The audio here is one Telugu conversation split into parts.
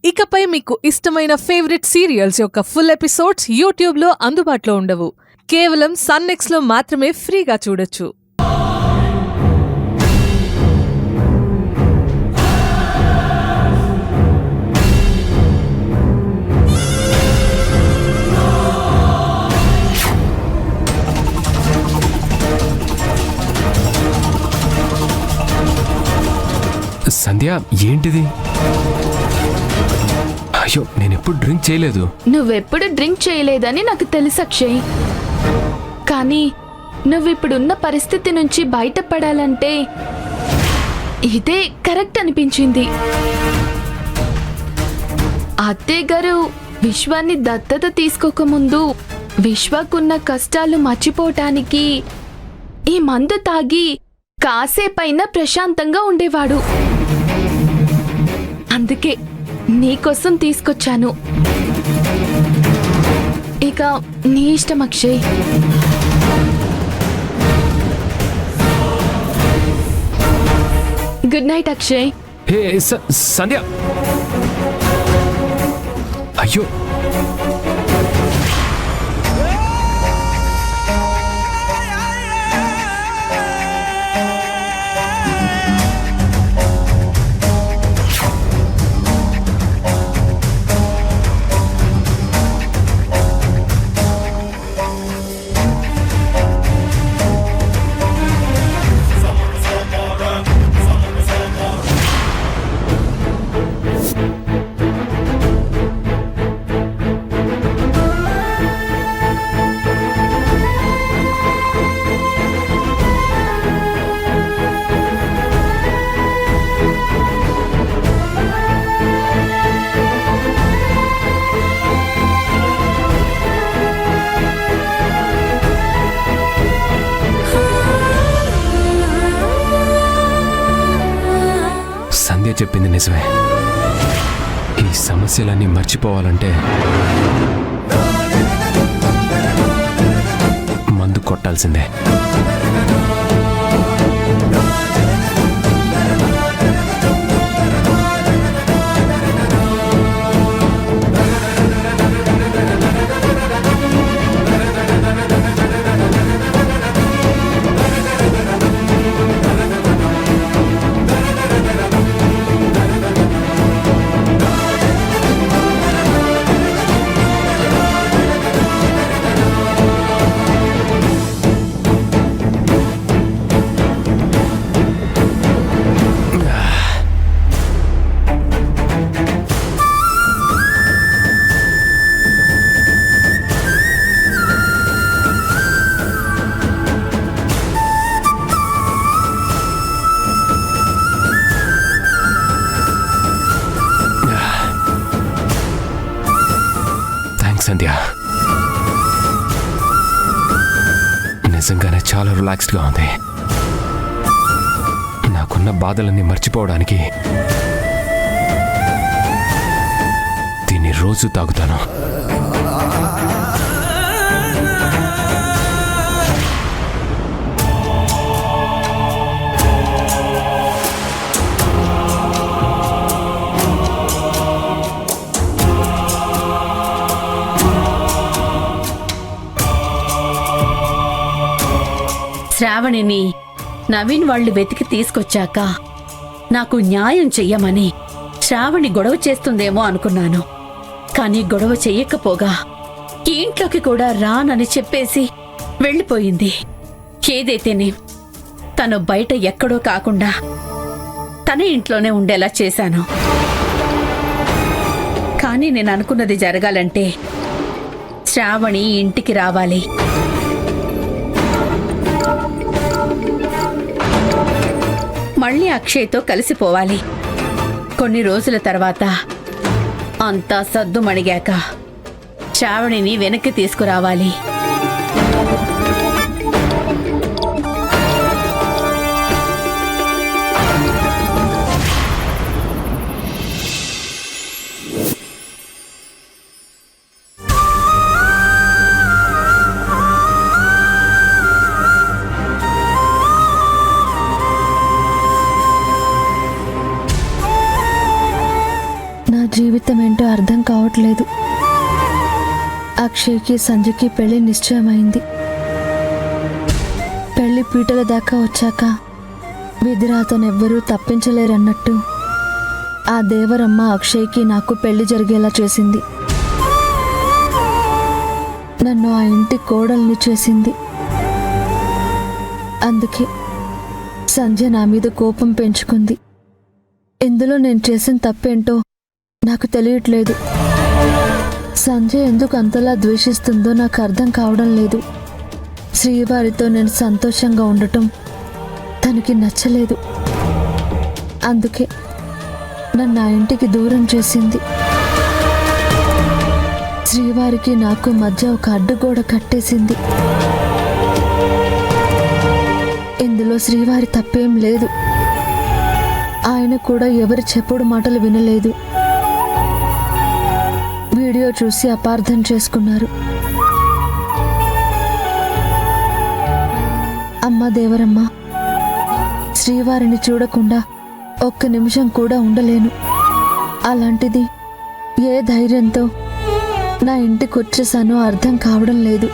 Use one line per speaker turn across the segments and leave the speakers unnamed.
ఇకపై మీకు ఇష్టమైన ఫేవరెట్ సీరియల్స్ యొక్క ఫుల్ ఎపిసోడ్స్ యూట్యూబ్లో అందుబాటులో ఉండవు. కేవలం సన్నెక్స్లో మాత్రమే ఫ్రీగా చూడొచ్చు.
సంధ్య, ఏంటిది? అయ్యో, నేనెప్పుడు డ్రింక్ చేయలేదు.
నువ్వెప్పుడు డ్రింక్ చేయలేదని నాకు తెలుసు అక్షయ్. కానీ నువ్విప్పుడున్న పరిస్థితి నుంచి బయటపడాలంటే ఇదే కరెక్ట్ అనిపించింది. అత్తయ్య గారు విశ్వాన్ని దత్తత తీసుకోకముందు విశ్వకున్న కష్టాలు మర్చిపోవటానికి ఈ మందు తాగి కాసేపైనా ప్రశాంతంగా ఉండేవాడు. అందుకే నీకోసం తీసుకొచ్చాను. ఇక నీ ఇష్టం Akshay. Good night Akshay.
Hey Sandhya, అయ్యో సంధ్య చెప్పింది నిజమే. ఈ సమస్యలన్నీ మర్చిపోవాలంటే మందు కొట్టాల్సిందే. సంధ్య, నిజంగానే చాలా రిలాక్స్డ్గా ఉంది. నాకున్న బాధలన్నీ మర్చిపోవడానికి దీన్ని రోజు తాగుతాను.
శ్రావణిని నవీన్ వాళ్ళు వెతికి తీసుకొచ్చాక నాకు న్యాయం చెయ్యమని శ్రావణి గొడవ చేస్తుందేమో అనుకున్నాను. కానీ గొడవ చెయ్యకపోగా ఈ ఇంట్లోకి కూడా రానని చెప్పేసి వెళ్ళిపోయింది. ఏదైతేనే తను బయట ఎక్కడో కాకుండా తన ఇంట్లోనే ఉండేలా చేశాను. కానీ నేను అనుకున్నది జరగాలంటే శ్రావణి ఇంటికి రావాలి. మళ్ళీ అక్షయ్తో కలిసిపోవాలి. కొన్ని రోజుల తర్వాత అంతా సద్దుమణిగాక శ్రావణిని వెనక్కి తీసుకురావాలి.
జీవితం ఏంటో అర్థం కావట్లేదు. అక్షయ్కి సంజయ్కి పెళ్లి నిశ్చయమైంది. పెళ్లి పీటల దాకా వచ్చాక విధిరాతనెవ్వరూ తప్పించలేరన్నట్టు ఆ దేవరమ్మ అక్షయ్కి నాకు పెళ్లి జరిగేలా చేసింది. నన్ను ఆ ఇంటి కోడల్ని చేసింది. అందుకే సంజయ్ నా మీద కోపం పెంచుకుంది. ఇందులో నేను చేసిన తప్పేంటో నాకు తెలియట్లేదు. సంజయ్ ఎందుకు అంతలా ద్వేషిస్తుందో నాకు అర్థం కావడం లేదు. శ్రీవారితో నేను సంతోషంగా ఉండటం తనకి నచ్చలేదు. అందుకే నన్ను ఆ ఇంటికి దూరం చేసింది. శ్రీవారికి నాకు మధ్య ఒక అడ్డుగోడ కట్టేసింది. ఇందులో శ్రీవారి తప్పేం లేదు. ఆయన కూడా ఎవరి చెప్పుడు మాటలు వినలేదు. వీడియో చూసి అపార్థం చేసుకున్నారు. అమ్మ దేవరమ్మ, శ్రీవారిని చూడకుండా ఒక్క నిమిషం కూడా ఉండలేను. అలాంటిది ఏ ధైర్యంతో నా ఇంటికి వచ్చేసానో అర్థం కావడం లేదు.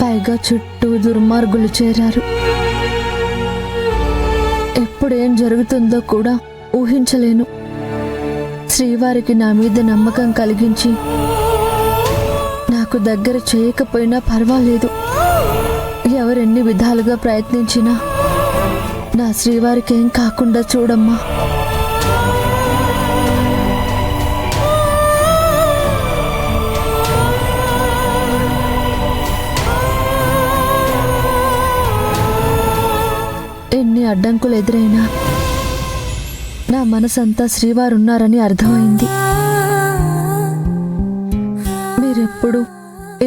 పైగా చుట్టూ దుర్మార్గులు చేరారు. ఎప్పుడేం జరుగుతుందో కూడా ఊహించలేను. శ్రీవారికి నా మీద నమ్మకం కలిగించి నాకు దగ్గర చేయకపోయినా పర్వాలేదు. ఎవరెన్ని విధాలుగా ప్రయత్నించినా నా శ్రీవారికి ఏం కాకుండా చూడమ్మా. ఎన్ని అడ్డంకులు ఎదురైనా నా మనసంతా శ్రీవారున్నారని అర్థమైంది. మీరెప్పుడు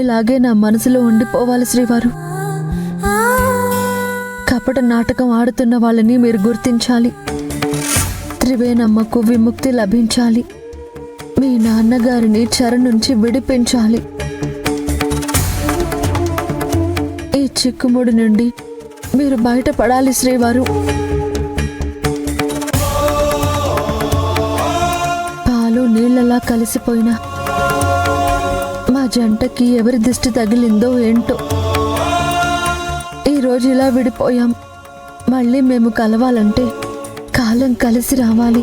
ఇలాగే నా మనసులో ఉండిపోవాలి శ్రీవారు. కపట నాటకం ఆడుతున్న వాళ్ళని మీరు గుర్తించాలి. త్రివేణమ్మకు విముక్తి లభించాలి. మీ నాన్నగారిని చెర నుంచి విడిపించాలి. ఈ చిక్కుముడి నుండి మీరు బయటపడాలి శ్రీవారు. పాలు నీళ్లలా కలిసిపోయినా మా జంటకి ఎవరి దిష్టి తగిలిందో ఏంటో. ఈరోజు ఇలా విడిపోయాం. మళ్ళీ మేము కలవాలంటే కాలం కలిసి రావాలి.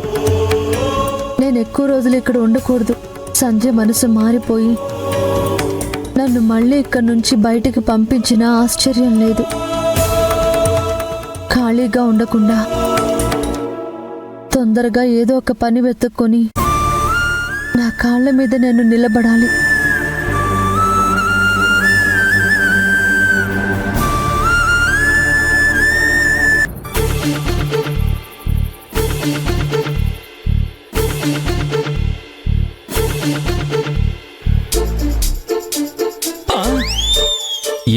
నేను ఎక్కువ రోజులు ఇక్కడ ఉండకూడదు. సంజయ్ మనసు మారిపోయి నన్ను మళ్ళీ ఇక్కడి నుంచి బయటికి పంపించినా ఆశ్చర్యం లేదు. ఖాళీగా ఉండకుండా తొందరగా ఏదో ఒక పని వెతుక్కొని నా కాళ్ళ మీద నేను నిలబడాలి.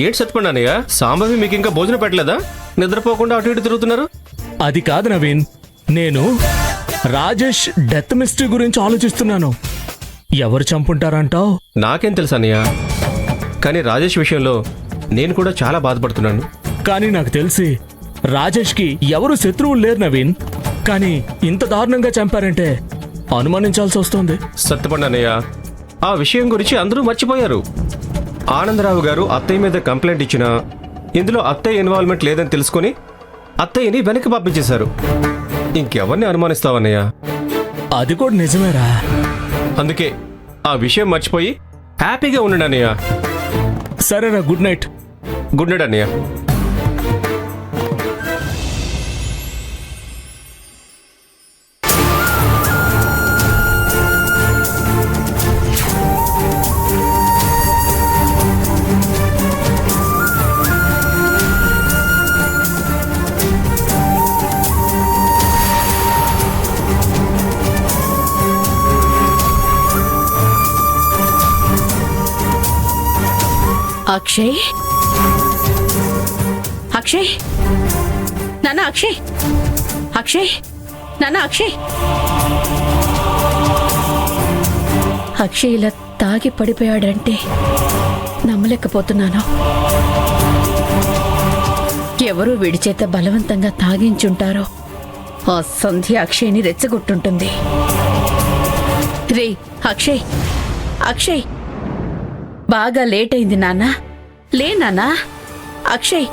ఏడు సత్పండానయ్య, సాంబవి మీకు ఇంకా భోజనం పెట్టలేదా? నిద్రపోకుండా అటు ఇటు తిరుగుతున్నారు.
అది కాదు నవీన్, నేను రాజేష్ డెత్ మిస్టరీ గురించి ఆలోచిస్తున్నాను. ఎవరు చంపుంటారంటావు?
నాకేం తెలుసు అన్నయ్య, కానీ రాజేష్ విషయంలో నేను కూడా చాలా బాధపడుతున్నాను.
కానీ నాకు తెలిసి రాజేష్కి ఎవరు శత్రువులు లేరు నవీన్. కానీ ఇంత దారుణంగా చంపారంటే అనుమానించాల్సి వస్తుంది.
సత్యపండానయ్య, ఆ విషయం గురించి అందరూ మర్చిపోయారు. ఆనందరావు గారు అత్తయ్య మీద కంప్లైంట్ ఇచ్చినా ఇందులో అత్తయ్య ఇన్వాల్వ్మెంట్ లేదని తెలుసుకొని అత్తయ్యని వెనక్కి పంపించేశారు. ఇంకెవరిని అనుమానిస్తావన్నయ్య?
అది కూడా నిజమేరా.
అందుకే ఆ విషయం మర్చిపోయి హ్యాపీగా ఉండండి అన్నయ్య.
సరేరా, గుడ్ నైట్.
గుడ్ నైట్ అన్నయ్య.
అక్షయ్, అక్షయ్, నాన్న అక్షయ్, అక్షయ్, నాన్న అక్షయ్. అక్షయ్ ఇలా తాగి పడిపోయాడంటే నమ్మలేకపోతున్నాను. ఎవరూ వీడి చేత బలవంతంగా తాగించుంటారో. ఆ సంధ్య అక్షయ్ని రెచ్చగొట్టుంటుంది. రే అక్షయ్, అక్షయ్, బాగా లేట్ అయింది నాన్న. లే నాన్న. అక్షయ్.